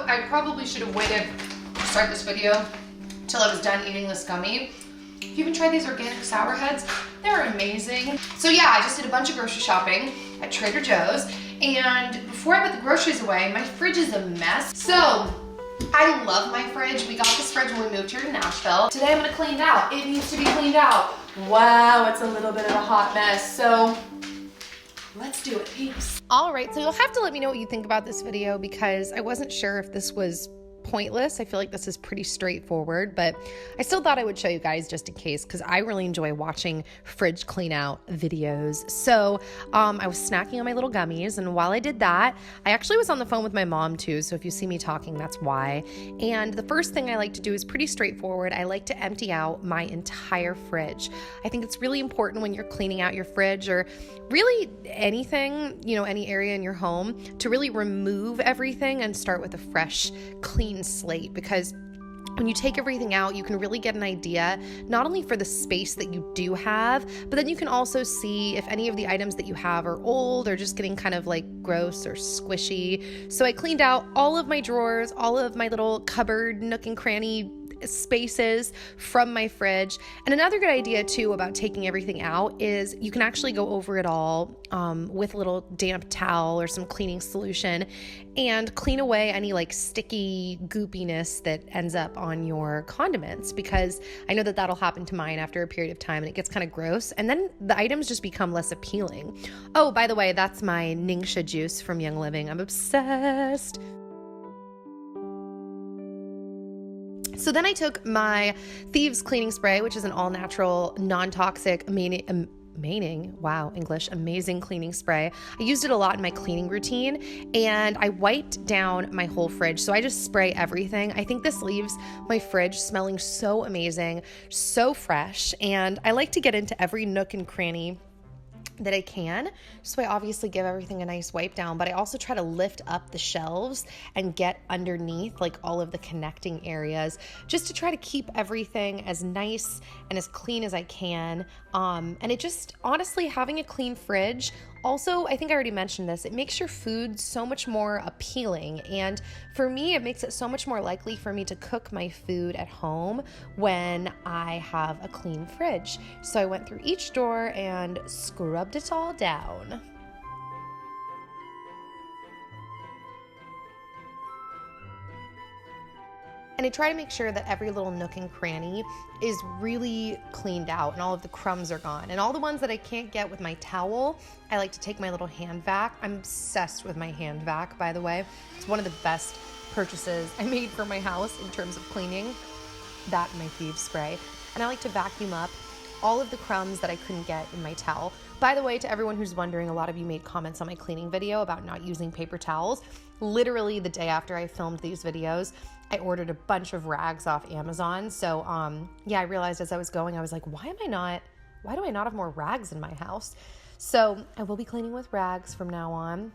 I probably should have waited to start this video till I was done eating this gummy. If you haven't tried these organic sour heads, they're amazing. So yeah, I just did a bunch of grocery shopping at Trader Joe's, and before I put the groceries away, my fridge is a mess. So I love my fridge. We got this fridge when we moved here to Nashville. Today I'm gonna clean it out. It needs to be cleaned out. Wow, it's a little bit of a hot mess. So let's do it, peeps. All right, so you'll have to let me know what you think about this video because I wasn't sure if this was pointless. I feel like this is pretty straightforward, but I still thought I would show you guys just in case because I really enjoy watching fridge clean out videos. So I was snacking on my little gummies, and while I did that, I actually was on the phone with my mom too, so if you see me talking, that's why. And the first thing I like to do is pretty straightforward. I like to empty out my entire fridge. I think it's really important when you're cleaning out your fridge or really anything, you know, any area in your home, to really remove everything and start with a fresh, clean slate, because when you take everything out, you can really get an idea, not only for the space that you do have, but then you can also see if any of the items that you have are old or just getting kind of like gross or squishy. So I cleaned out all of my drawers, all of my little cupboard, nook and cranny spaces from my fridge. And another good idea too about taking everything out is you can actually go over it all with a little damp towel or some cleaning solution and clean away any like sticky goopiness that ends up on your condiments, because I know that that'll happen to mine after a period of time and it gets kind of gross and then the items just become less appealing. Oh, by the way, that's my Ningxia juice from Young Living. I'm obsessed. So then I took my Thieves cleaning spray, which is an all-natural, non-toxic, amazing cleaning spray. I used it a lot in my cleaning routine, and I wiped down my whole fridge. So I just spray everything. I think this leaves my fridge smelling so amazing, so fresh, and I like to get into every nook and cranny that I can. So I obviously give everything a nice wipe down, but I also try to lift up the shelves and get underneath like all of the connecting areas just to try to keep everything as nice and as clean as I can. And it just, honestly, having a clean fridge, also, I think I already mentioned this, it makes your food so much more appealing. And for me, it makes it so much more likely for me to cook my food at home when I have a clean fridge. So I went through each drawer and scrubbed it all down. And I try to make sure that every little nook and cranny is really cleaned out and all of the crumbs are gone. And all the ones that I can't get with my towel, I like to take my little hand vac. I'm obsessed with my hand vac, by the way. It's one of the best purchases I made for my house in terms of cleaning. That and my Thieves spray. And I like to vacuum up all of the crumbs that I couldn't get in my towel. By the way, to everyone who's wondering, a lot of you made comments on my cleaning video about not using paper towels. Literally the day after I filmed these videos, I ordered a bunch of rags off Amazon. So yeah, I realized as I was going, I was like, why do I not have more rags in my house? So I will be cleaning with rags from now on.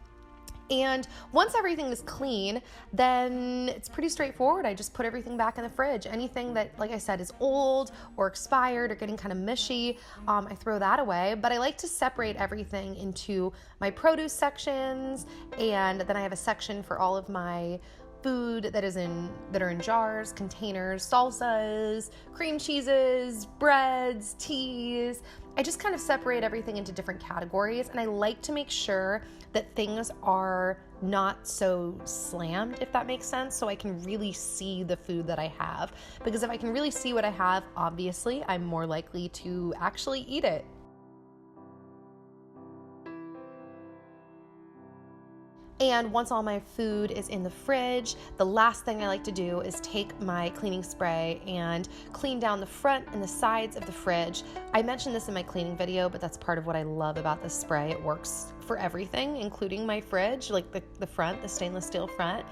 And once everything is clean, then it's pretty straightforward. I just put everything back in the fridge. Anything that, like I said, is old or expired or getting kind of mushy, I throw that away. But I like to separate everything into my produce sections, and then I have a section for all of my food that are in jars, containers, salsas, cream cheeses, breads, teas. I just kind of separate everything into different categories, and I like to make sure that things are not so slammed, if that makes sense, so I can really see the food that I have. Because if I can really see what I have, obviously, I'm more likely to actually eat it. And once all my food is in the fridge, the last thing I like to do is take my cleaning spray and clean down the front and the sides of the fridge. I mentioned this in my cleaning video, but that's part of what I love about this spray. It works for everything, including my fridge, like the front, the stainless steel front.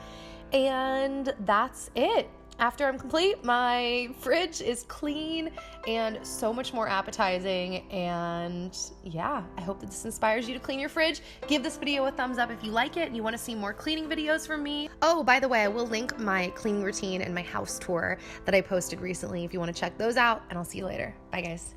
And that's it. After I'm complete, my fridge is clean and so much more appetizing. And yeah, I hope that this inspires you to clean your fridge. Give this video a thumbs up if you like it and you want to see more cleaning videos from me. Oh, by the way, I will link my cleaning routine and my house tour that I posted recently if you want to check those out, and I'll see you later. Bye, guys.